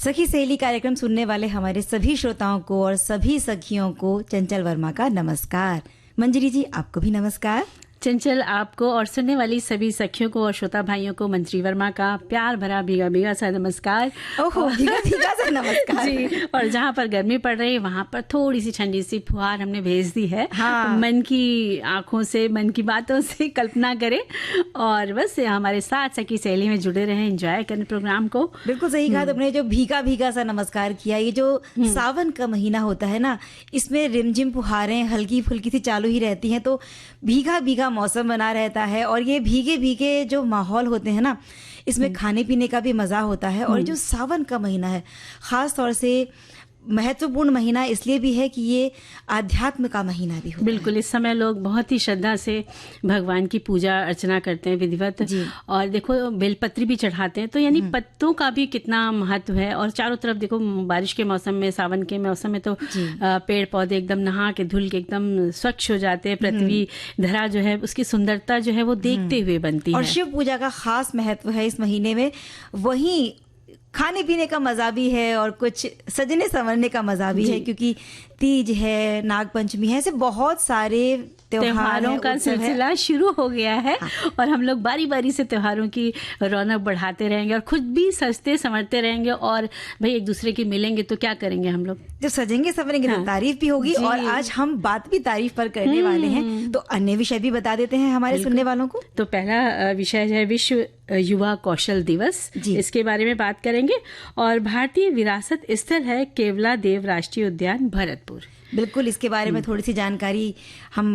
सखी सहेली कार्यक्रम सुनने वाले हमारे सभी श्रोताओं को और सभी सखियों को चंचल वर्मा का नमस्कार। मंजरी जी, आपको भी नमस्कार। चंचल, आपको और सुनने वाली सभी सखियों को और श्रोता भाइयों को मंजरी वर्मा का प्यार भरा भीगा भीगा सा नमस्कार। ओहो, भीगा भीगा सा नमस्कार जी। और जहाँ पर गर्मी पड़ रही है वहाँ पर थोड़ी सी ठंडी सी फुहार हमने भेज दी है। हाँ। मन की आंखों से, मन की बातों से कल्पना करें और बस हमारे साथ सखी सहेली में जुड़े रहें, एंजॉय करें प्रोग्राम को। बिल्कुल सही कहा तुमने, जो भीगा भीगा सा नमस्कार किया। ये जो सावन का महीना होता है ना, इसमें रिमझिम फुहारें हल्की फुल्की सी चालू ही रहती हैं, तो भीगा भीगा मौसम बना रहता है। और ये भीगे भीगे जो माहौल होते हैं ना, इसमें खाने पीने का भी मज़ा होता है। और जो सावन का महीना है, ख़ास तौर से महत्वपूर्ण महीना इसलिए भी है कि ये आध्यात्म का महीना भी होता बिल्कुल। इस समय लोग बहुत ही श्रद्धा से भगवान की पूजा अर्चना करते हैं विधिवत, और देखो बेलपत्री भी चढ़ाते हैं। तो यानी पत्तों का भी कितना महत्व है। और चारों तरफ देखो, बारिश के मौसम में, सावन के मौसम में तो पेड़ पौधे एकदम नहा के धुल के एकदम स्वच्छ हो जाते हैं। पृथ्वी धरा जो है उसकी सुंदरता जो है वो देखते हुए बनती है। और शिव पूजा का खास महत्व है इस महीने में। वहीं खाने पीने का मजा भी है और कुछ सजने संवरने का मजा भी है, क्योंकि तीज है, नाग पंचमी है, ऐसे बहुत सारे त्योहारों का सिलसिला शुरू हो गया है। हाँ। और हम लोग बारी बारी से त्योहारों की रौनक बढ़ाते रहेंगे और खुद भी सजते संवरते रहेंगे। और भाई एक दूसरे की मिलेंगे तो क्या करेंगे हम लोग, जब सजेंगे संवरेंगे तो तारीफ भी होगी। और आज हम बात भी तारीफ पर करने वाले हैं, तो अन्य विषय भी बता देते हैं हमारे सुनने वालों को। तो पहला विषय है विश्व युवा कौशल दिवस, इसके बारे में बात करेंगे। और भारतीय विरासत स्थल है केवला देव राष्ट्रीय उद्यान भरतपुर। बिल्कुल, इसके बारे में थोड़ी सी जानकारी हम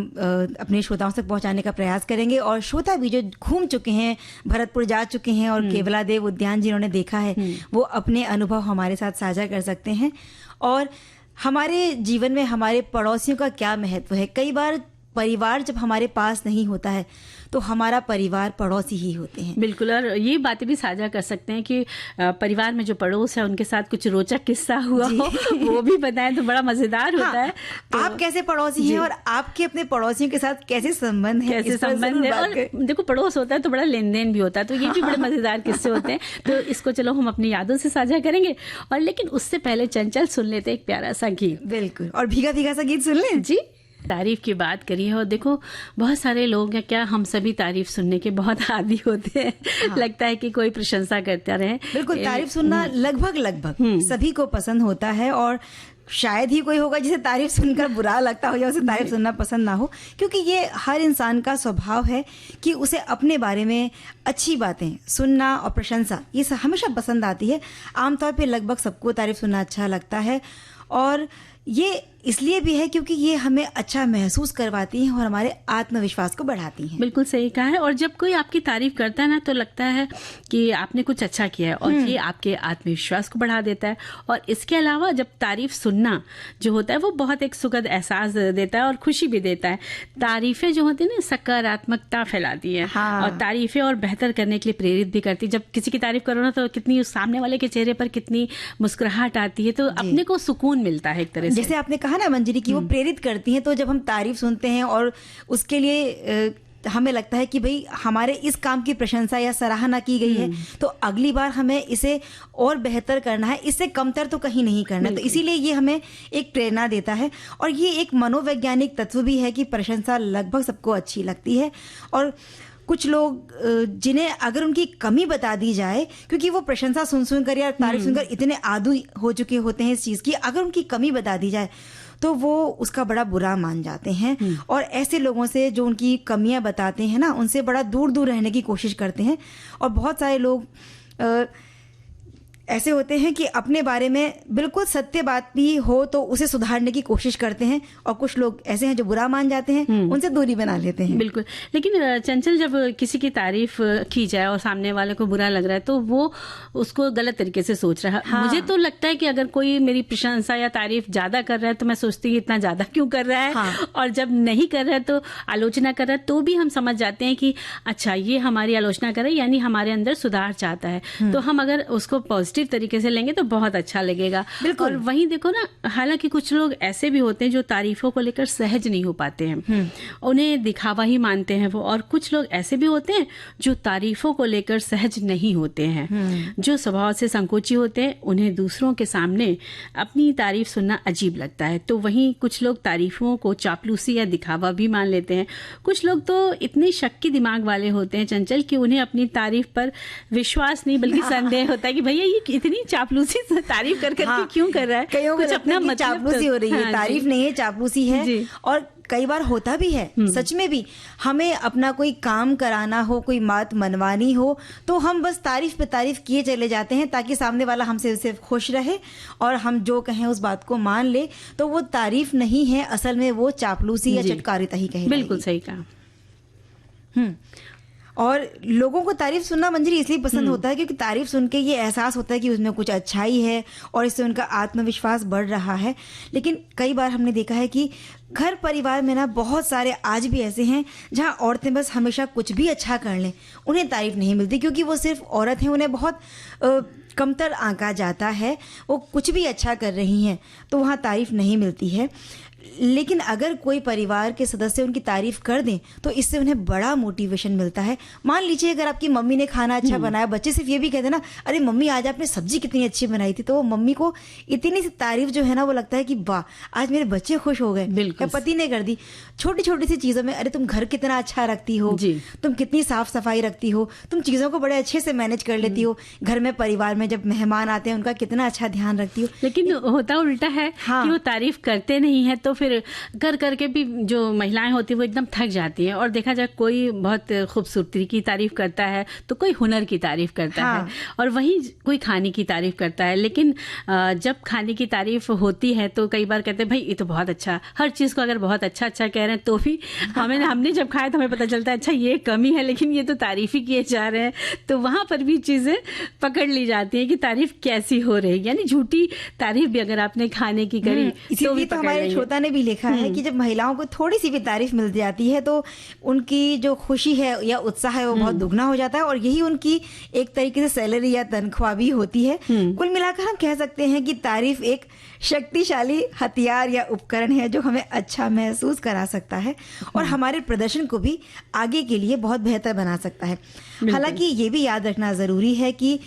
अपने श्रोताओं तक पहुंचाने का प्रयास करेंगे। और श्रोता भी जो घूम चुके हैं, भरतपुर जा चुके हैं और केवला देव उद्यान जिन्होंने देखा है, वो अपने अनुभव हमारे साथ साझा कर सकते हैं। और हमारे जीवन में हमारे पड़ोसियों का क्या महत्व है। कई बार परिवार जब हमारे पास नहीं होता है तो हमारा परिवार पड़ोसी ही होते हैं। बिल्कुल। और ये बातें भी साझा कर सकते हैं कि परिवार में जो पड़ोस है उनके साथ कुछ रोचक किस्सा हुआ हो, वो भी बताएं तो बड़ा मजेदार होता है। तो आप कैसे पड़ोसी हैं और आपके अपने पड़ोसियों के साथ कैसे संबंध है, कैसे संबंध है। और देखो, पड़ोस होता है तो बड़ा लेन देन भी होता है, तो ये भी बड़े मजेदार किस्से होते हैं। तो इसको चलो हम अपनी यादों से साझा करेंगे। और लेकिन उससे पहले चंचल सुन लेते एक प्यारा सा गीत। बिल्कुल, और भीगा भीगा सा गीत सुन लें। जी, तारीफ की बात करी है। और देखो, बहुत सारे लोग हैं, क्या हम सभी तारीफ सुनने के बहुत आदी होते हैं। हाँ। लगता है कि कोई प्रशंसा करता रहे। बिल्कुल, तारीफ सुनना लगभग सभी को पसंद होता है। और शायद ही कोई होगा जिसे तारीफ सुनकर बुरा लगता हो या उसे तारीफ सुनना पसंद ना हो, क्योंकि ये हर इंसान का स्वभाव है कि उसे अपने बारे में अच्छी बातें सुनना और प्रशंसा ये हमेशा पसंद आती है। आमतौर पे लगभग सबको तारीफ सुनना अच्छा लगता है। और ये इसलिए भी है क्योंकि ये हमें अच्छा महसूस करवाती हैं और हमारे आत्मविश्वास को बढ़ाती हैं। बिल्कुल सही कहा है। और जब कोई आपकी तारीफ करता है ना, तो लगता है कि आपने कुछ अच्छा किया है, और ये आपके आत्मविश्वास को बढ़ा देता है। और इसके अलावा जब तारीफ सुनना जो होता है वो बहुत एक सुखद एहसास देता है और खुशी भी देता है। तारीफें जो होती है ना, सकारात्मकता फैलाती है। हाँ। और तारीफें और बेहतर करने के लिए प्रेरित भी करती है। जब किसी की तारीफ करो ना, तो कितनी उस सामने वाले के चेहरे पर कितनी मुस्कुराहट आती है, तो अपने को सुकून मिलता है एक तरह से। जैसे आपने कहा ना मंजरी की वो प्रेरित करती हैं, तो जब हम तारीफ सुनते हैं और उसके लिए हमें लगता है कि भाई हमारे इस काम की प्रशंसा या सराहना की गई है, तो अगली बार हमें इसे और बेहतर करना है, इससे कमतर तो कहीं नहीं करना। तो इसीलिए ये हमें एक प्रेरणा देता है। और ये एक मनोवैज्ञानिक तत्व भी है कि प्रशंसा लगभग सबको अच्छी लगती है। और कुछ लोग जिन्हें अगर उनकी कमी बता दी जाए, क्योंकि वो प्रशंसा सुनकर या तारीफ सुनकर इतने आदी हो चुके होते हैं इस चीज़ की, अगर उनकी कमी बता दी जाए तो वो उसका बड़ा बुरा मान जाते हैं। और ऐसे लोगों से जो उनकी कमियां बताते हैं ना, उनसे बड़ा दूर दूर रहने की कोशिश करते हैं। और बहुत सारे लोग ऐसे होते हैं कि अपने बारे में बिल्कुल सत्य बात भी हो तो उसे सुधारने की कोशिश करते हैं। और कुछ लोग ऐसे हैं जो बुरा मान जाते हैं, उनसे दूरी बना लेते हैं। बिल्कुल। लेकिन चंचल, जब किसी की तारीफ की जाए और सामने वाले को बुरा लग रहा है, तो वो उसको गलत तरीके से सोच रहा है। हाँ। मुझे तो लगता है कि अगर कोई मेरी प्रशंसा या तारीफ ज्यादा कर रहा है तो मैं सोचती हूँ इतना ज्यादा क्यों कर रहा है। हाँ। और जब नहीं कर रहा है, तो आलोचना कर रहा है, तो भी हम समझ जाते हैं कि अच्छा, ये हमारी आलोचना कर रहा है, यानी हमारे अंदर सुधार चाहता है। तो हम अगर उसको पॉजिटिव पॉजिटिव तरीके से लेंगे तो बहुत अच्छा लगेगा। और वहीं देखो ना, हालांकि कुछ लोग ऐसे भी होते हैं जो तारीफों को लेकर सहज नहीं हो पाते हैं, उन्हें दिखावा ही मानते हैं वो। और कुछ लोग ऐसे भी होते हैं जो तारीफों को लेकर सहज नहीं होते हैं, जो स्वभाव से संकोची होते हैं, उन्हें दूसरों के सामने अपनी तारीफ सुनना अजीब लगता है। तो वहीं कुछ लोग तारीफों को चापलूसी या दिखावा भी मान लेते हैं। कुछ लोग तो इतने शक्की दिमाग वाले होते हैं चंचल कि उन्हें अपनी तारीफ पर विश्वास नहीं बल्कि संदेह होता है कि भैया ये इतनी चापलूसी से तारीफ कर करके क्यों कर रहा है। कईयों को अपना मतलब चापलूसी हो रही है, तारीफ नहीं है, चापलूसी है। और कई बार होता भी है सच में भी, हमें अपना कोई काम कराना हो, कोई बात मनवानी हो, तो हम बस तारीफ पे तारीफ किए चले जाते हैं ताकि सामने वाला हमसे सिर्फ खुश रहे और हम जो कहें उस बात को मान ले। तो वो तारीफ नहीं है, असल में वो चापलूसी या चटकारिता ही कहे। बिल्कुल सही कहा। और लोगों को तारीफ सुनना मंजरी इसलिए पसंद होता है क्योंकि तारीफ सुन के ये एहसास होता है कि उसमें कुछ अच्छाई है और इससे उनका आत्मविश्वास बढ़ रहा है। लेकिन कई बार हमने देखा है कि घर परिवार में ना बहुत सारे आज भी ऐसे हैं जहाँ औरतें बस हमेशा कुछ भी अच्छा कर लें, उन्हें तारीफ नहीं मिलती क्योंकि वो सिर्फ औरत हैं, उन्हें बहुत कमतर आंका जाता है। वो कुछ भी अच्छा कर रही हैं तो वहाँ तारीफ नहीं मिलती है। लेकिन अगर कोई परिवार के सदस्य उनकी तारीफ कर दें तो इससे उन्हें बड़ा मोटिवेशन मिलता है। मान लीजिए अगर आपकी मम्मी ने खाना अच्छा बनाया, बच्चे सिर्फ ये भी कहते ना, अरे मम्मी आज आपने सब्जी कितनी अच्छी बनाई थी, तो वो मम्मी को इतनी सी तारीफ जो है ना वो लगता है कि वाह आज मेरे बच्चे खुश हो गए, पति ने कर दी। छोटी छोटी सी चीजों में, अरे तुम घर कितना अच्छा रखती हो, तुम कितनी साफ सफाई रखती हो, तुम चीजों को बड़े अच्छे से मैनेज कर लेती हो, घर में परिवार में जब मेहमान आते हैं उनका कितना अच्छा ध्यान रखती हो। लेकिन होता उल्टा है कि वो तारीफ करते नहीं है तो फिर कर करके भी जो महिलाएं होती हैं वो एकदम थक जाती हैं। और देखा जाए कोई बहुत खूबसूरती की तारीफ करता है तो कोई हुनर की तारीफ करता है और वहीं कोई खाने की तारीफ करता है। लेकिन जब खाने की तारीफ होती है तो कई बार कहते हैं भाई ये तो बहुत अच्छा, हर चीज़ को अगर बहुत अच्छा अच्छा कह रहे हैं तो भी हमने जब खाया तो हमें पता चलता है अच्छा ये कमी है, लेकिन ये तो तारीफ ही किए जा रहे हैं। तो वहाँ पर भी चीज़ें पकड़ ली जाती हैं कि तारीफ कैसी हो रही है, यानी झूठी तारीफ भी अगर आपने खाने की करी तो भी हमारे श्रोता ने भी लिखा है कि जब महिलाओं को थोड़ी सी भी तारीफ मिल जाती है तो उनकी जो खुशी है या उत्साह है वो बहुत दुगना हो जाता है और यही उनकी एक तरीके से सैलरी या तनख्वाह भी होती है। कुल मिलाकर हम कह सकते हैं कि तारीफ एक शक्तिशाली हथियार या उपकरण है जो हमें अच्छा महसूस करा सकता है और हमारे प्रदर्शन को भी आगे के लिए बहुत बेहतर बना सकता है। हालांकि ये भी याद रखना ज़रूरी है कि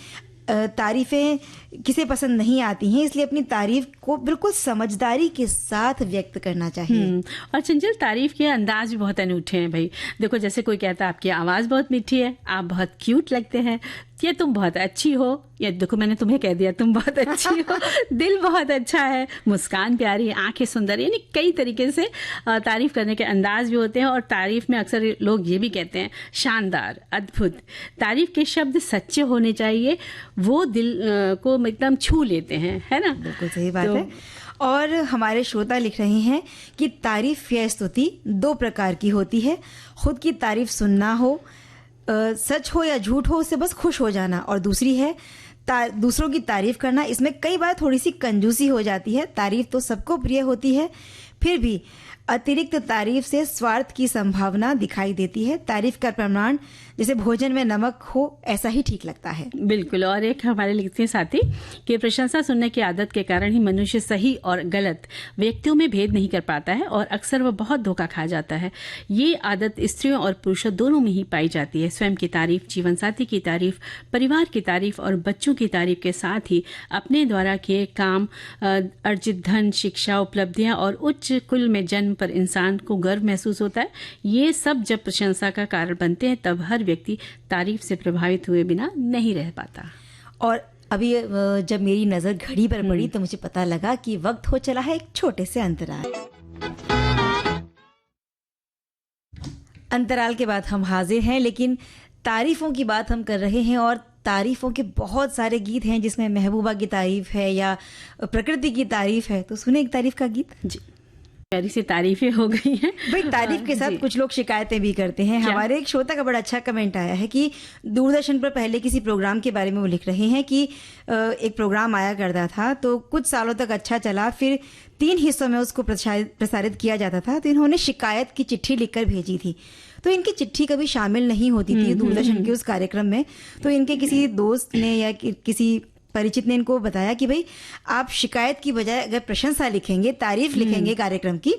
तारीफें किसे पसंद नहीं आती हैं, इसलिए अपनी तारीफ को बिल्कुल समझदारी के साथ व्यक्त करना चाहिए। और चंचल तारीफ के अंदाज भी बहुत अनूठे हैं भाई। देखो जैसे कोई कहता है आपकी आवाज़ बहुत मीठी है, आप बहुत क्यूट लगते हैं, या तुम बहुत अच्छी हो, या देखो मैंने तुम्हें कह दिया तुम बहुत अच्छी हो, दिल बहुत अच्छा है, मुस्कान प्यारी है, आंखें सुंदर, यानी कई तरीके से तारीफ करने के अंदाज भी होते हैं। और तारीफ में अक्सर लोग ये भी कहते हैं शानदार, अद्भुत। तारीफ के शब्द सच्चे होने चाहिए, वो दिल को एकदम छू लेते हैं, है ना? बिल्कुल सही बात है। और हमारे श्रोता लिख रहे हैं कि तारीफ या स्तुति दो प्रकार की होती है। खुद की तारीफ सुनना हो, सच हो या झूठ हो, उससे बस खुश हो जाना, और दूसरी है दूसरों की तारीफ करना। इसमें कई बार थोड़ी सी कंजूसी हो जाती है। तारीफ तो सबको प्रिय होती है, फिर भी अतिरिक्त तारीफ से स्वार्थ की संभावना दिखाई देती है। तारीफ का प्रमाण जैसे भोजन में नमक हो ऐसा ही ठीक लगता है। बिल्कुल। और एक हमारे लिखते हैं साथी कि प्रशंसा सुनने की आदत के कारण ही मनुष्य सही और गलत व्यक्तियों में भेद नहीं कर पाता है और अक्सर वह बहुत धोखा खा जाता है। ये आदत स्त्रियों और पुरुषों दोनों में ही पाई जाती है। स्वयं की तारीफ, जीवन साथी की तारीफ, परिवार की तारीफ और बच्चों की तारीफ के साथ ही अपने द्वारा किए काम, अर्जित धन, शिक्षा, उपलब्धियां और उच्च कुल में जन्म पर इंसान को गर्व महसूस होता है। ये सब जब प्रशंसा का कारण बनते हैं तब हर व्यक्ति तारीफ से प्रभावित हुए बिना नहीं रह पाता। और अभी जब मेरी नजर घड़ी पर पड़ी तो मुझे पता लगा कि वक्त हो चला है एक छोटे से अंतराल के बाद हम हाजिर हैं, लेकिन तारीफों की बात हम कर रहे हैं और तारीफों के बहुत सारे गीत हैं जिसमें महबूबा की तारीफ है या प्रकृति की तारीफ है। तो सुने एक तारीफ का गीत। जी, प्यारी सी तारीफें हो गई हैं भाई। तारीफ के साथ कुछ लोग शिकायतें भी करते हैं। हमारे एक श्रोता का बड़ा अच्छा कमेंट आया है कि दूरदर्शन पर पहले किसी प्रोग्राम के बारे में वो लिख रहे हैं कि एक प्रोग्राम आया करता था तो कुछ सालों तक अच्छा चला, फिर 3 हिस्सों में उसको प्रसारित किया जाता था। तो इन्होंने शिकायत की चिट्ठी लिखकर भेजी थी, तो इनकी चिट्ठी कभी शामिल नहीं होती थी दूरदर्शन के उस कार्यक्रम में। तो इनके किसी दोस्त ने या किसी परिचित ने इनको बताया कि भाई आप शिकायत की बजाय अगर प्रशंसा लिखेंगे, तारीफ लिखेंगे कार्यक्रम की,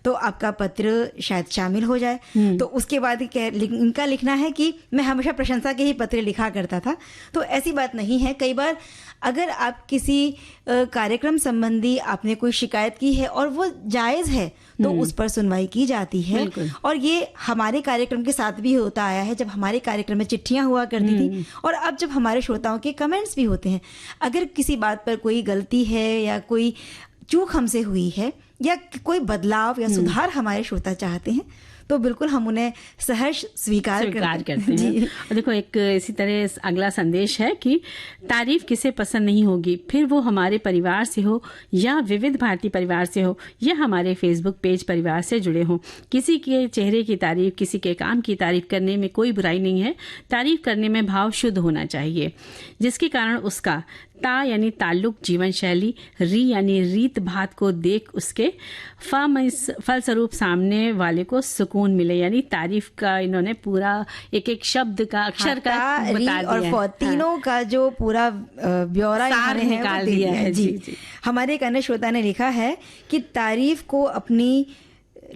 तो आपका पत्र शायद शामिल हो जाए। तो उसके बाद इनका लिखना है कि मैं हमेशा प्रशंसा के ही पत्र लिखा करता था। तो ऐसी बात नहीं है। कई बार अगर आप किसी कार्यक्रम संबंधी आपने कोई शिकायत की है और वो जायज़ है, तो उस पर सुनवाई की जाती है। और ये हमारे कार्यक्रम के साथ भी होता आया है। जब हमारे कार्यक्रम में चिट्ठियां हुआ करती थी और अब जब हमारे श्रोताओं के कमेंट्स भी होते हैं, अगर किसी बात पर कोई गलती है या कोई चूक हमसे हुई है या कोई बदलाव या सुधार हमारे श्रोता चाहते हैं, तो बिल्कुल हम उन्हें सहर्ष स्वीकार करते हैं। और देखो, एक इसी तरह अगला संदेश है कि तारीफ किसे पसंद नहीं होगी, फिर वो हमारे परिवार से हो या विविध भारती परिवार से हो या हमारे फेसबुक पेज परिवार से जुड़े हों। किसी के चेहरे की तारीफ, किसी के काम की तारीफ करने में कोई बुराई नहीं है। तारीफ करने में भाव शुद्ध होना चाहिए, जिसके कारण उसका ता यानी ताल्लुक, जीवन शैली, री यानी रीत भात को देख उसके फलस्वरूप सामने वाले को सुकून मिले। यानी तारीफ का इन्होंने पूरा एक एक शब्द का, अक्षर का बता दिया और तीनों का जो पूरा ब्यौरा निकाल दिया है। जी। हमारे एक अन्य श्रोता ने लिखा है कि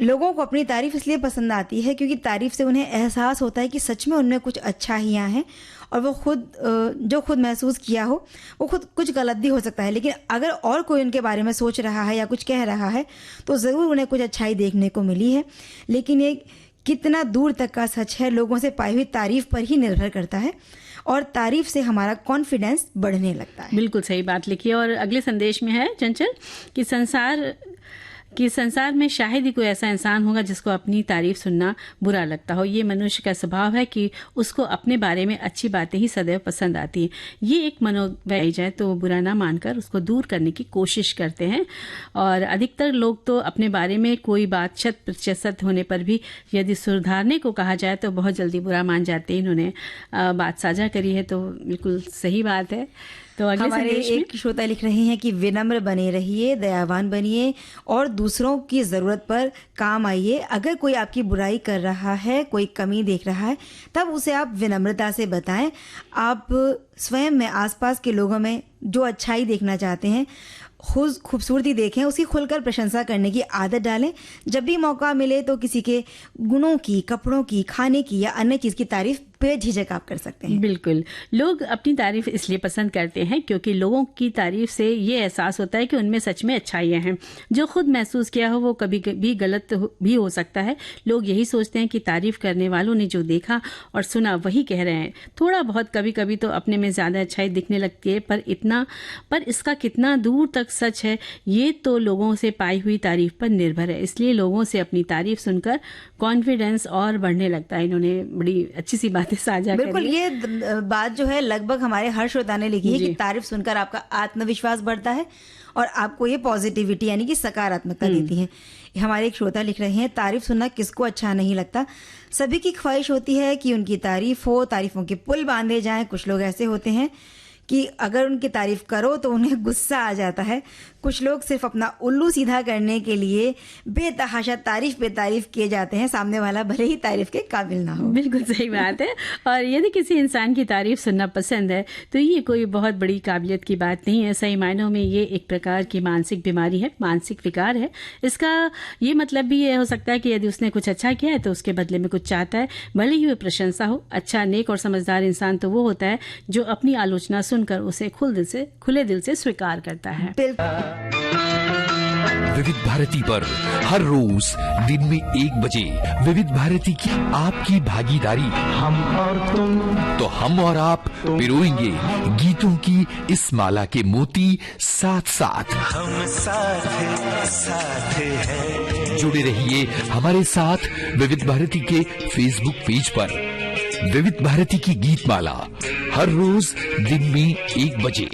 लोगों को अपनी तारीफ इसलिए पसंद आती है क्योंकि तारीफ से उन्हें एहसास होता है कि सच में उनमें कुछ अच्छाइयाँ हैं, और वो जो खुद महसूस किया हो वो खुद कुछ गलत भी हो सकता है, लेकिन अगर और कोई उनके बारे में सोच रहा है या कुछ कह रहा है तो ज़रूर उन्हें कुछ अच्छाई देखने को मिली है। लेकिन ये कितना दूर तक का सच है, लोगों से पाई हुई तारीफ पर ही निर्भर करता है, और तारीफ से हमारा कॉन्फिडेंस बढ़ने लगता है। बिल्कुल सही बात लिखी है। और अगले संदेश में है चंचल कि संसार में शायद ही कोई ऐसा इंसान होगा जिसको अपनी तारीफ सुनना बुरा लगता हो। ये मनुष्य का स्वभाव है कि उसको अपने बारे में अच्छी बातें ही सदैव पसंद आती हैं। ये एक मनोवैज्ञानिक जाए तो बुरा ना मानकर उसको दूर करने की कोशिश करते हैं। और अधिकतर लोग तो अपने बारे में कोई बात 100% होने पर भी यदि सुधारने को कहा जाए तो बहुत जल्दी बुरा मान जाते हैं। इन्होंने बात साझा करी है, तो बिल्कुल सही बात है। तो हमारे एक श्रोता लिख रहे हैं कि विनम्र बने रहिए, दयावान बनिए और दूसरों की ज़रूरत पर काम आइए। अगर कोई आपकी बुराई कर रहा है, कोई कमी देख रहा है, तब उसे आप विनम्रता से बताएं। आप स्वयं में, आसपास के लोगों में जो अच्छाई देखना चाहते हैं, खूबसूरती देखें, उसकी खुलकर प्रशंसा करने की आदत डालें। जब भी मौका मिले तो किसी के गुणों की, कपड़ों की, खाने की या अन्य चीज़ की तारीफ बेझिझक आप कर सकते हैं। बिल्कुल, लोग अपनी तारीफ इसलिए पसंद करते हैं क्योंकि लोगों की तारीफ से ये एहसास होता है कि उनमें सच में अच्छाइयाँ हैं। जो खुद महसूस किया हो वो कभी भी गलत भी हो सकता है। लोग यही सोचते हैं कि तारीफ करने वालों ने जो देखा और सुना वही कह रहे हैं। थोड़ा बहुत कभी कभी तो अपने में ज़्यादा अच्छाई दिखने लगती है, पर इसका कितना दूर तक सच है ये तो लोगों से पाई हुई तारीफ पर निर्भर है। इसलिए लोगों से अपनी तारीफ सुनकर कॉन्फिडेंस और बढ़ने लगता है। इन्होंने बड़ी अच्छी सी बातें साझा करी। बिल्कुल, ये बात जो है लगभग हमारे हर श्रोता ने लिखी है कि तारीफ सुनकर आपका आत्मविश्वास बढ़ता है और आपको ये पॉजिटिविटी यानी कि सकारात्मकता देती है। हमारे एक श्रोता लिख रहे हैं, तारीफ सुनना किसको अच्छा नहीं लगता। सभी की ख्वाहिश होती है कि उनकी तारीफ हो, तारीफों के पुल बांधे जाएं। कुछ लोग ऐसे होते हैं कि अगर उनकी तारीफ करो तो उन्हें गुस्सा आ जाता है। कुछ लोग सिर्फ अपना उल्लू सीधा करने के लिए बेतहाशा तारीफ पे तारीफ किए जाते हैं, सामने वाला भले ही तारीफ के काबिल ना हो। बिल्कुल सही बात है। और यदि किसी इंसान की तारीफ सुनना पसंद है तो ये कोई बहुत बड़ी काबिलियत की बात नहीं है। सही मायनों में ये एक प्रकार की मानसिक बीमारी है, मानसिक विकार है। इसका ये मतलब भी ये हो सकता है कि यदि उसने कुछ अच्छा किया है तो उसके बदले में कुछ चाहता है, भले ही वो प्रशंसा हो। अच्छा, नेक और समझदार इंसान तो वो होता है जो अपनी आलोचना सुनकर उसे खुले दिल से स्वीकार करता है। विविध भारती पर हर रोज दिन में 1 बजे विविध भारती की आपकी भागीदारी, हम और तुम, तो हम और आप पिरोएंगे गीतों की इस माला के मोती साथ साथ। हम साथ हैं। जुड़े रहिए हमारे साथ विविध भारती के फेसबुक पेज पर। विविध भारती की गीत माला हर रोज दिन में 1 बजे।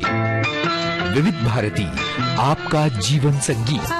विविध भारती, आपका जीवन संगीत।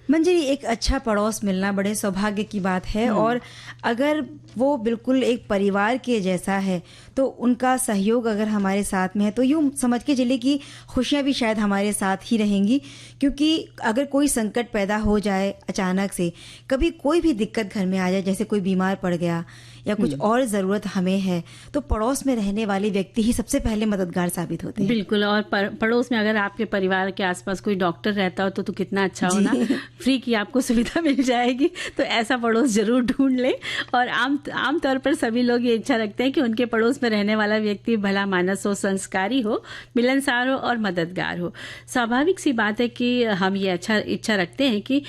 मंजरी, एक अच्छा पड़ोस मिलना बड़े सौभाग्य की बात है, और अगर वो बिल्कुल एक परिवार के जैसा है तो उनका सहयोग अगर हमारे साथ में है तो यूँ समझ के चलिए कि खुशियाँ भी शायद हमारे साथ ही रहेंगी। क्योंकि अगर कोई संकट पैदा हो जाए अचानक से, कभी कोई भी दिक्कत घर में आ जाए, जैसे कोई बीमार पड़ गया या कुछ और ज़रूरत हमें है, तो पड़ोस में रहने वाले व्यक्ति ही सबसे पहले मददगार साबित होते हैं। बिल्कुल। और पड़ोस में अगर आपके परिवार के आसपास कोई डॉक्टर रहता हो तो कितना अच्छा हो ना, फ्री की आपको सुविधा मिल जाएगी। तो ऐसा पड़ोस जरूर ढूंढ ले। और आम तौर पर सभी लोग ये इच्छा रखते हैं कि उनके पड़ोस में रहने वाला व्यक्ति भला मानस हो, संस्कारी हो, मिलनसार हो और मददगार हो। स्वाभाविक सी बात है कि हम ये इच्छा रखते हैं कि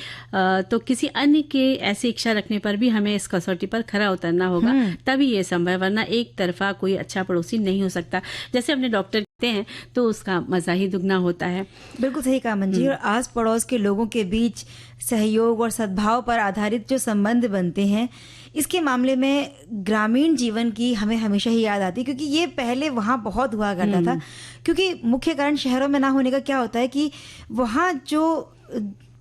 तो किसी अन्य के ऐसी इच्छा रखने पर भी हमें इस कसौटी पर खरा उतरना होगा, तभी ये संभव है, वरना एक तरफा कोई अच्छा पड़ोसी नहीं हो सकता। जैसे अपने डॉक्टर कहते हैं तो उसका मजा ही दुगना होता है। बिल्कुल सही कहा मंजी। और आस पड़ोस के लोगों के बीच सहयोग और सद्भाव पर आधारित जो संबंध बनते हैं, इसके मामले में ग्रामीण जीवन की हमें हमेशा ही याद आती है, क्योंकि ये पहले वहाँ बहुत हुआ करता था। क्योंकि मुख्य कारण शहरों में ना होने का क्या होता है कि वहाँ जो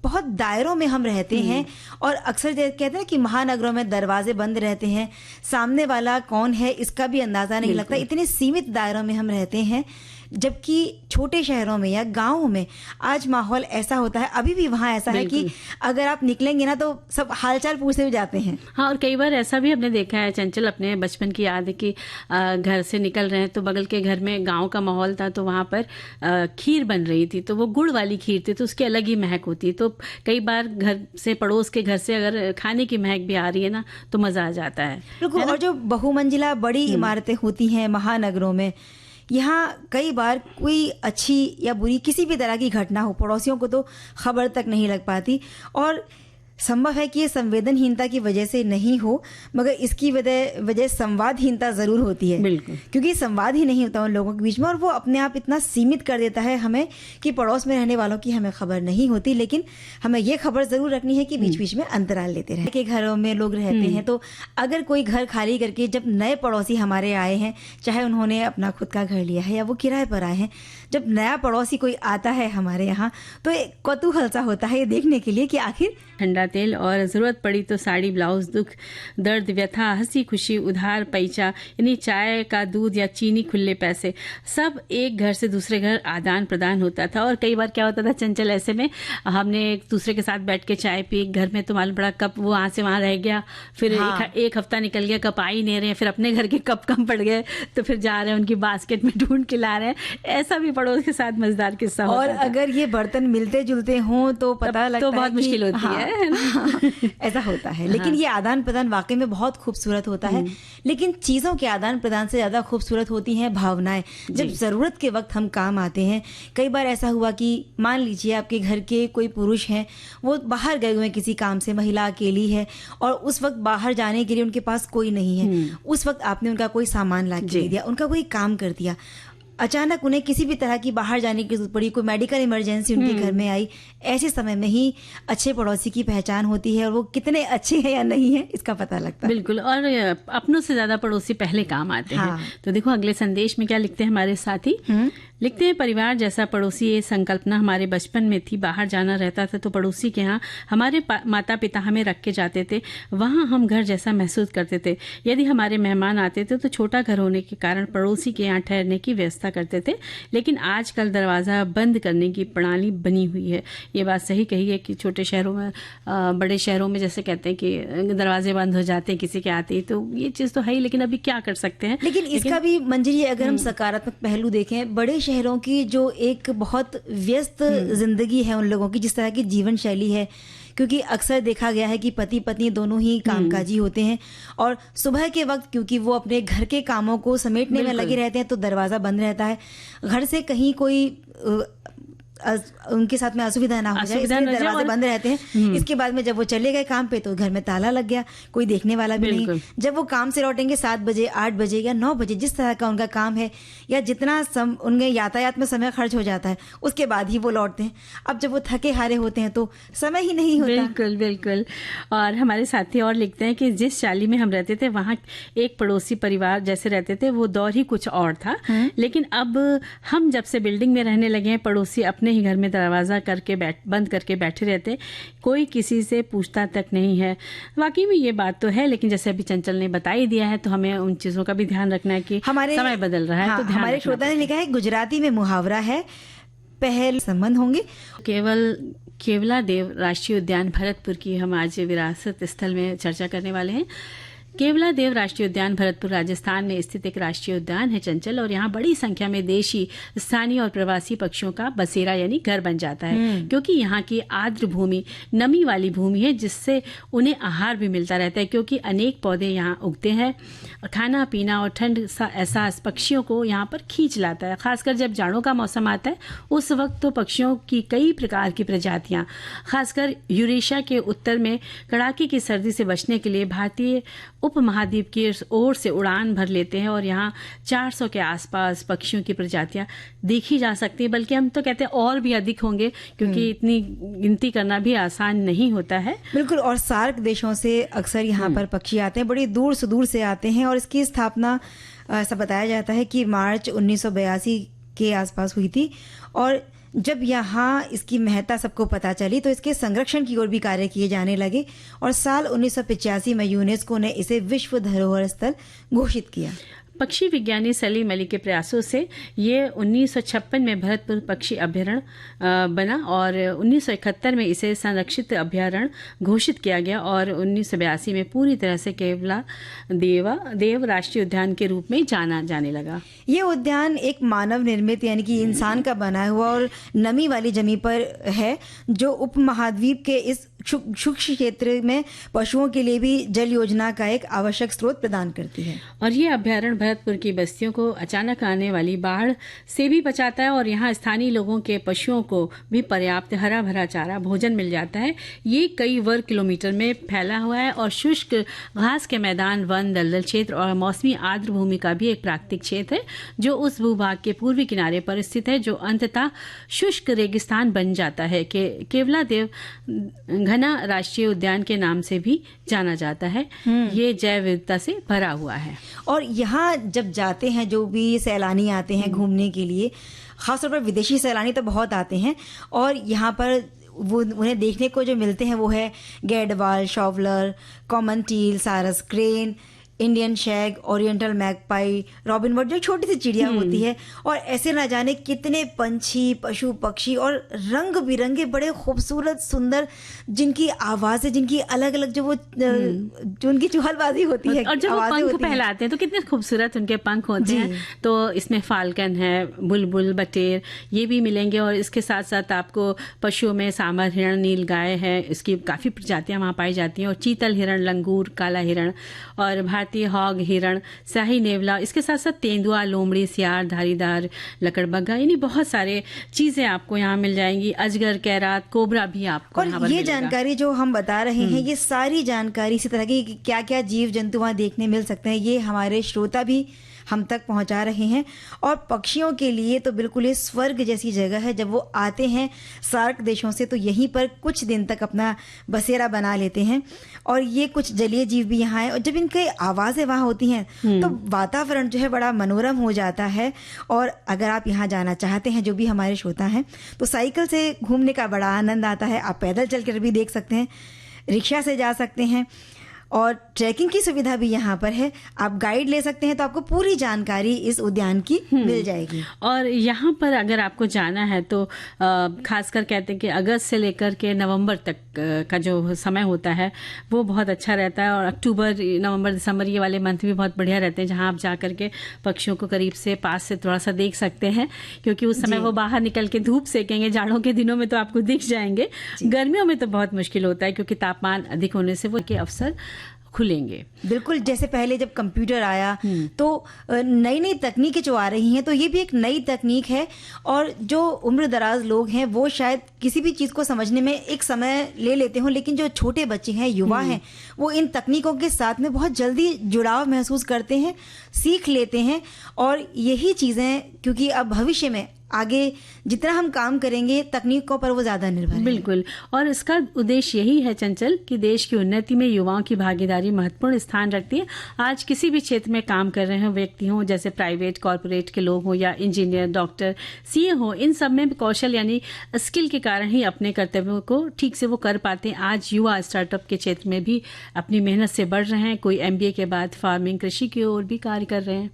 बहुत दायरों में हम रहते हैं, और अक्सर कहते हैं कि महानगरों में दरवाजे बंद रहते हैं, सामने वाला कौन है इसका भी अंदाजा नहीं लगता, इतने सीमित दायरों में हम रहते हैं। जबकि छोटे शहरों में या गाँव में आज माहौल ऐसा होता है, अभी भी वहाँ ऐसा है कि अगर आप निकलेंगे ना तो सब हालचाल पूछते हुए जाते हैं। हाँ, और कई बार ऐसा भी हमने देखा है चंचल, अपने बचपन की याद है कि घर से निकल रहे हैं तो बगल के घर में गांव का माहौल था, तो वहाँ पर खीर बन रही थी, तो वो गुड़ वाली खीर थी, तो उसकी अलग ही महक होती। तो कई बार घर से, पड़ोस के घर से अगर खाने की महक भी आ रही है ना तो मजा आ जाता है। बिल्कुल। और जो बहुमंजिला बड़ी इमारतें होती हैं महानगरों में, यहाँ कई बार कोई अच्छी या बुरी किसी भी तरह की घटना हो, पड़ोसियों को तो खबर तक नहीं लग पाती। और संभव है कि ये संवेदनहीनता की वजह से नहीं हो, मगर इसकी वजह संवादहीनता ज़रूर होती है। बिल्कुल। क्योंकि संवाद ही नहीं होता उन लोगों के बीच में, और वो अपने आप इतना सीमित कर देता है हमें कि पड़ोस में रहने वालों की हमें खबर नहीं होती। लेकिन हमें ये खबर ज़रूर रखनी है कि बीच बीच में अंतराल लेते रहें। के घरों में लोग रहते हैं, तो अगर कोई घर खाली करके जब नए पड़ोसी हमारे आए हैं, चाहे उन्होंने अपना खुद का घर लिया है या वो किराए पर आए हैं, जब नया पड़ोसी कोई आता है हमारे यहाँ तो एक कौतूहल सा होता है ये देखने के लिए कि आखिर ठंडा तेल और ज़रूरत पड़ी तो साड़ी, ब्लाउज, दुख दर्द, व्यथा, हंसी खुशी, उधार पैसा, यानी चाय का दूध या चीनी, खुले पैसे, सब एक घर से दूसरे घर आदान प्रदान होता था। और कई बार क्या होता था चंचल, ऐसे में हमने एक दूसरे के साथ बैठ के चाय पी, घर में तो मालूम पड़ा कप वो वहाँ से वहाँ रह गया, फिर एक हफ्ता निकल गया, कप आ ही नहीं रहे, फिर अपने घर के कप कम पड़ गए तो फिर जा रहे हैं उनकी बास्केट में ढूंढ के ला रहे हैं। ऐसा भी पड़ोस के साथ मजेदार किस्सा होता और अगर ये बर्तन मिलते जुलते हों तो पता लगता है तो बहुत मुश्किल होती है। ऐसा होता है। लेकिन ये आदान प्रदान वाकई में बहुत खूबसूरत होता है। लेकिन चीज़ों के आदान प्रदान से ज़्यादा खूबसूरत होती हैं भावनाएं, जब ज़रूरत के वक्त हम काम आते हैं। कई बार ऐसा हुआ कि मान लीजिए आपके घर के कोई पुरुष हैं, वो बाहर गए हुए हैं किसी काम से, महिला अकेली है और उस वक्त बाहर जाने के लिए उनके पास कोई नहीं है। उस वक्त आपने उनका कोई सामान ला के दे दिया, उनका कोई काम कर दिया। अचानक उन्हें किसी भी तरह की बाहर जाने की जरूरत पड़ी, कोई मेडिकल इमरजेंसी उनके घर में आई, ऐसे समय में ही अच्छे पड़ोसी की पहचान होती है और वो कितने अच्छे हैं या नहीं है इसका पता लगता है। बिल्कुल। और अपनों से ज्यादा पड़ोसी पहले काम आते हैं। तो देखो अगले संदेश में क्या लिखते हैं हमारे साथी। लिखते हैं, परिवार जैसा पड़ोसी, ये संकल्पना हमारे बचपन में थी। बाहर जाना रहता था तो पड़ोसी के यहाँ हमारे माता पिता हमें रख के जाते थे, वहाँ हम घर जैसा महसूस करते थे। यदि हमारे मेहमान आते थे तो छोटा घर होने के कारण पड़ोसी के यहाँ ठहरने की व्यवस्था करते थे। लेकिन आजकल दरवाज़ा बंद करने की प्रणाली बनी हुई है। ये बात सही कही है कि छोटे शहरों में, बड़े शहरों में जैसे कहते हैं कि दरवाजे बंद हो जाते हैं किसी के आते ही, तो ये चीज़ तो है ही। लेकिन अभी क्या कर सकते हैं। लेकिन इसका भी मंजरी अगर हम सकारात्मक पहलू देखें, बड़े शहरों की जो एक बहुत व्यस्त जिंदगी है उन लोगों की, जिस तरह की जीवन शैली है, क्योंकि अक्सर देखा गया है कि पति पत्नी दोनों ही कामकाजी होते हैं और सुबह के वक्त क्योंकि वो अपने घर के कामों को समेटने में लगे रहते हैं तो दरवाज़ा बंद रहता है। घर से कहीं कोई उनके साथ में असुविधा ना हो जाए, इसलिए दरवाजे बंद रहते हैं। इसके बाद में जब वो चले गए काम पे तो घर में ताला लग गया, कोई देखने वाला भी नहीं। जब वो काम से लौटेंगे 7 बजे, 8 बजे या 9 बजे, जिस तरह का उनका काम है या जितना उनके यातायात में समय खर्च हो जाता है, उसके बाद ही वो लौटते हैं। अब जब वो थके हारे होते हैं तो समय ही नहीं होता। बिल्कुल बिल्कुल। और हमारे साथी और लिखते हैं कि जिस चाली में हम रहते थे वहाँ एक पड़ोसी परिवार जैसे रहते थे, वो दौर ही कुछ और था। लेकिन अब हम जब से बिल्डिंग में रहने लगे हैं, पड़ोसी अपने अपने ही घर में दरवाज़ा करके बंद करके बैठे रहते हैं, कोई किसी से पूछता तक नहीं है। वाकई में ये बात तो है, लेकिन जैसे अभी चंचल ने बता ही दिया है तो हमें उन चीज़ों का भी ध्यान रखना है कि समय बदल रहा है। हाँ, तो ध्यान हमारे श्रोता ने लिखा है, गुजराती में मुहावरा है, पहल संबंध होंगे। केवला देव राष्ट्रीय उद्यान भरतपुर की हम आज विरासत स्थल में चर्चा करने वाले हैं। केवला देव राष्ट्रीय उद्यान भरतपुर राजस्थान में स्थित एक राष्ट्रीय उद्यान है चंचल, और यहाँ बड़ी संख्या में देशी, स्थानीय और प्रवासी पक्षियों का बसेरा यानी घर बन जाता है, क्योंकि यहाँ की आर्द्र भूमि नमी वाली भूमि है, जिससे उन्हें आहार भी मिलता रहता है, क्योंकि अनेक पौधे यहाँ उगते हैं। खाना पीना और ठंड सा एहसास पक्षियों को यहाँ पर खींच लाता है। खासकर जब जाड़ों का मौसम आता है उस वक्त तो पक्षियों की कई प्रकार की प्रजातियाँ, खासकर यूरेशिया के उत्तर में कड़ाके की सर्दी से बचने के लिए भारतीय उपमहाद्वीप की ओर से उड़ान भर लेते हैं, और यहाँ 400 के आसपास पक्षियों की प्रजातियां देखी जा सकती है। बल्कि हम तो कहते हैं और भी अधिक होंगे, क्योंकि इतनी गिनती करना भी आसान नहीं होता है। बिल्कुल, और सार्क देशों से अक्सर यहाँ पर पक्षी आते हैं, बड़ी दूर सुदूर से आते हैं, और इसकी स्थापना ऐसा बताया जाता है कि मार्च 1982 के आसपास हुई थी। और जब यहाँ इसकी महत्ता सबको पता चली तो इसके संरक्षण की ओर भी कार्य किए जाने लगे, और साल 1985 में यूनेस्को ने इसे विश्व धरोहर स्थल घोषित किया। पक्षी विज्ञानी सलीम अली के प्रयासों से ये 1956 में भरतपुर पक्षी अभयारण्य बना, और 1971 में इसे संरक्षित अभयारण्य घोषित किया गया, और 1982 में पूरी तरह से केवला देव राष्ट्रीय उद्यान के रूप में जाना जाने लगा। ये उद्यान एक मानव निर्मित यानी कि इंसान का बना हुआ और नमी वाली जमीन पर है, जो उपमहाद्वीप के इस सूक्ष्म क्षेत्र में पशुओं के लिए भी जल योजना का एक आवश्यक स्रोत प्रदान करती है। और ये अभयारण्य भरतपुर की बस्तियों को अचानक आने वाली बाढ़ से भी बचाता है, और यहाँ स्थानीय लोगों के पशुओं को भी पर्याप्त हरा भरा चारा भोजन मिल जाता है। ये कई वर्ग किलोमीटर में फैला हुआ है, और शुष्क घास के मैदान, वन, दलदल क्षेत्र और मौसमी आर्द्र भूमि का भी एक प्राकृतिक क्षेत्र है, जो उस भूभाग के पूर्वी किनारे पर स्थित है, जो अंततः शुष्क रेगिस्तान बन जाता है। केवला देव घना राष्ट्रीय उद्यान के नाम से भी जाना जाता है। ये जैव विविधता से भरा हुआ है। और यहाँ जब जाते हैं, जो भी सैलानी आते हैं घूमने के लिए, खासतौर पर विदेशी सैलानी तो बहुत आते हैं, और यहाँ पर वो उन्हें देखने को जो मिलते हैं वो है गैडवाल, शॉवलर, कॉमन टील, सारस crane, Indian shag, oriental magpie, robin bird, जो छोटी सी चिड़िया होती है, और ऐसे ना जाने कितने पंछी, पशु पक्षी, और रंग बिरंगे बड़े खूबसूरत सुंदर, जिनकी आवाज़ें, जिनकी अलग अलग जो उनकी चुहलबाजी होती है, और जब वो पंख फैलाते हैं तो कितने खूबसूरत उनके पंख होते हैं। तो इसमें फाल्कन है, बुलबुल, बटेर, ये भी मिलेंगे, और इसके साथ साथ आपको पशुओं में सांभर हिरण, नील गाय है, इसकी काफ़ी प्रजातियाँ वहाँ पाई जाती हैं, और चीतल हिरण, लंगूर, काला हिरण, और भारतीय हॉग हिरण, शाही नेवला, इसके साथ साथ तेंदुआ, लोमड़ी, सियार, धारीदार लकड़बग्गा, यानी बहुत सारे चीजें आपको यहाँ मिल जाएंगी। अजगर, कैरात, कोबरा भी आपको यहाँ पर ये जानकारी जो हम बता रहे हैं, ये सारी जानकारी इसी तरह की क्या क्या जीव जंतु वहाँ देखने मिल सकते हैं, ये हमारे श्रोता भी हम तक पहुंचा रहे हैं। और पक्षियों के लिए तो बिल्कुल ये स्वर्ग जैसी जगह है। जब वो आते हैं सार्क देशों से तो यहीं पर कुछ दिन तक अपना बसेरा बना लेते हैं, और ये कुछ जलीय जीव भी यहाँ है, और जब इनकी आवाज़ें वहाँ होती हैं तो वातावरण जो है बड़ा मनोरम हो जाता है। और अगर आप यहाँ जाना चाहते हैं, जो भी हमारे श्रोता हैं, तो साइकिल से घूमने का बड़ा आनंद आता है। आप पैदल चल कर भी देख सकते हैं, रिक्शा से जा सकते हैं, और ट्रैकिंग की सुविधा भी यहाँ पर है। आप गाइड ले सकते हैं, तो आपको पूरी जानकारी इस उद्यान की मिल जाएगी। और यहाँ पर अगर आपको जाना है तो खासकर कहते हैं कि अगस्त से लेकर के नवंबर तक का जो समय होता है वो बहुत अच्छा रहता है, और अक्टूबर, नवंबर, दिसंबर ये वाले मंथ भी बहुत बढ़िया रहते हैं, जहाँ आप जा करके पक्षियों को करीब से पास से थोड़ा सा देख सकते हैं, क्योंकि उस समय वो बाहर निकल के धूप सेकेंगे। जाड़ों के दिनों में तो आपको दिख जाएंगे, गर्मियों में तो बहुत मुश्किल होता है, क्योंकि तापमान अधिक होने से वो के अवसर खुलेंगे। बिल्कुल, जैसे पहले जब कंप्यूटर आया तो नई नई तकनीकें जो आ रही हैं, तो ये भी एक नई तकनीक है, और जो उम्र दराज लोग हैं वो शायद किसी भी चीज़ को समझने में एक समय ले लेते हों, लेकिन जो छोटे बच्चे हैं, युवा हैं, वो इन तकनीकों के साथ में बहुत जल्दी जुड़ाव महसूस करते हैं, सीख लेते हैं। और यही चीज़ें, क्योंकि अब भविष्य में आगे जितना हम काम करेंगे तकनीकों पर वो ज्यादा निर्भर है। बिल्कुल, और इसका उद्देश्य यही है चंचल कि देश की उन्नति में युवाओं की भागीदारी महत्वपूर्ण स्थान रखती है। आज किसी भी क्षेत्र में काम कर रहे हो व्यक्ति हो, जैसे प्राइवेट कॉर्पोरेट के लोग हो या इंजीनियर, डॉक्टर, सीए हो, इन सब में कौशल यानी स्किल के कारण ही अपने कर्तव्यों को ठीक से वो कर पाते हैं। आज युवा स्टार्टअप के क्षेत्र में भी अपनी मेहनत से बढ़ रहे हैं। कोई एमबीए के बाद फार्मिंग, कृषि की ओर भी कार्य कर रहे हैं,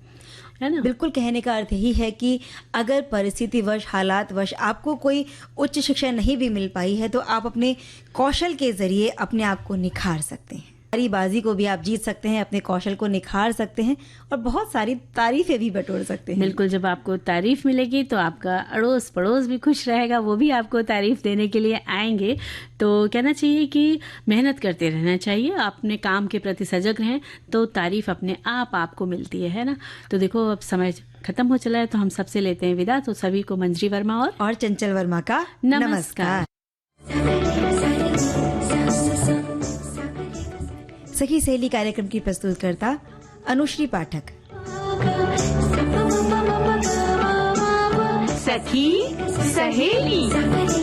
है ना। बिल्कुल, कहने का अर्थ यही है कि अगर परिस्थितिवश, हालातवश आपको कोई उच्च शिक्षा नहीं भी मिल पाई है तो आप अपने कौशल के जरिए अपने आप को निखार सकते हैं। सारी बाजी को भी आप जीत सकते हैं, अपने कौशल को निखार सकते हैं और बहुत सारी तारीफें भी बटोर सकते हैं। बिल्कुल, जब आपको तारीफ मिलेगी तो आपका अड़ोस पड़ोस भी खुश रहेगा, वो भी आपको तारीफ देने के लिए आएंगे। तो कहना चाहिए कि मेहनत करते रहना चाहिए, अपने काम के प्रति सजग रहें तो तारीफ अपने आप आपको मिलती है ना। तो देखो अब समय खत्म हो चला है तो हम सबसे लेते हैं विदा। तो सभी को मंजरी वर्मा और चंचल वर्मा का नमस्कार। सखी सहेली कार्यक्रम की प्रस्तुतकर्ता अनुश्री पाठक। सखी सहेली।